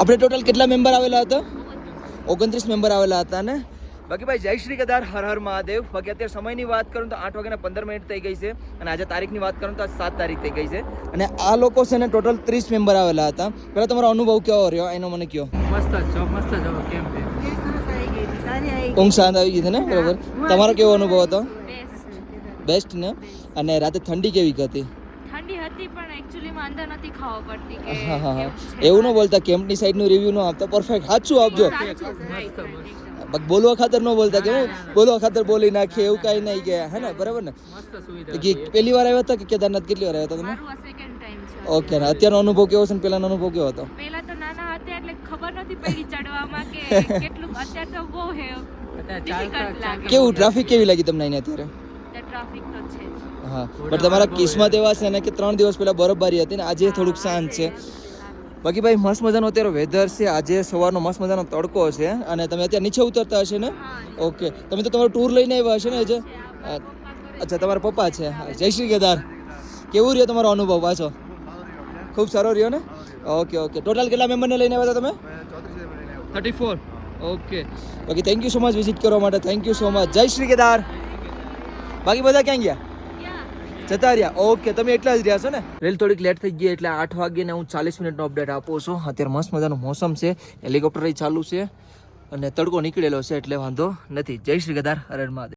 આપણે ટોટલ કેટલા મેમ્બર આવેલા હતા? 29 મેમ્બર આવેલા હતા ને. બાકી ભાઈ જય શ્રી કેદાર, હર હર મહાદેવ. બાકી અત્યારે સમયની વાત કરું તો 8:15 થઈ ગઈ છે અને આજે તારીખની વાત કરું તો 7 તારીખ થઈ ગઈ છે અને આ લોકો છે ને ટોટલ 30 મેમ્બર આવેલા હતા. પહેલા તમારો અનુભવ કેવો રહ્યો એનો મને કહો. મસ્ત જો કેમ છે ઊંઘ શાંત આવી ગઈ છે ને? બરોબર. તમારો કેવો અનુભવ હતો? બેસ્ટ ને. અને રાતે ઠંડી કેવી હતી? ઠંડી હતી પણ એકચ્યુઅલી માં અંદર નથી ખાવા પડતી કે હા એવું ન બોલતા, કેમ્પની સાઈડનું રિવ્યુ ન આપતા, પરફેક્ટ સાચું આપજો. બોલવા ખાતર ન બોલતા કે હું બોલવા ખાતર બોલી નાખીએ એવું કાંઈ નહીં કે હે ને? બરાબર ને? મસ્ત સુવિધા કે પહેલી વાર આવ્યા હતા કે કેદારનાથ કેટલી વાર આવ્યા હતા તમે? મારું આ સેકન્ડ ટાઈમ છે. ઓકે. ને અત્યારનો અનુભવ કેવો છે ને પહેલાનો અનુભવ કેવો હતો? પહેલા તો નાના હતા એટલે ખબર નથી પડી ચડવામાં કે કેટલું. અત્યારે તો બહુ હે ડિફિકલ્ટ લાગે. કેવું ટ્રાફિક કેવી લાગી તમને અહીંયા અત્યારે? ટ્રાફિક તો છે જ. હા, પણ તમારા કિસ્મત એવા છે ને કે 3 દિવસ પહેલા બરફબારી હતી ને આજે થોડુંક શાંત છે. બાકી ભાઈ મસ્ત મજાનો અત્યારે વેધર છે. આજે સવારનો મસ્ત મજાનો તડકો છે અને તમે અત્યારે નીચે ઉતરતા હશે ને? ઓકે. તમે તો તમારું ટૂર લઈને આવ્યા હશે ને આજે? અચ્છા, તમારા પપ્પા છે. જય શ્રી કેદાર. કેવું રહ્યો તમારો અનુભવ પાછો? ખૂબ સારો રહ્યો ને? ઓકે. ટોટલ કેટલા મેમ્બરને લઈને આવ્યા હતા તમે? 34. ઓકે. બાકી thank you so much visit કરવા માટે. Thank you so much. જય શ્રી કેદાર. બાકી બધા ક્યાં ગયા? જતા રહ્યા. ઓકે, તમે એટલા જ રહ્યા છો ને? રેલ થોડીક લેટ થઈ ગઈ એટલે 8 વાગે ને હું 40 મિનિટનો અપડેટ આપું છું. અત્યારે મસ્ત મજાનું મોસમ છે, હેલિકોપ્ટર ચાલુ છે અને તડકો નીકળેલો છે એટલે વાંધો નથી. જય શ્રી કેદાર, હર હર મહાદેવ.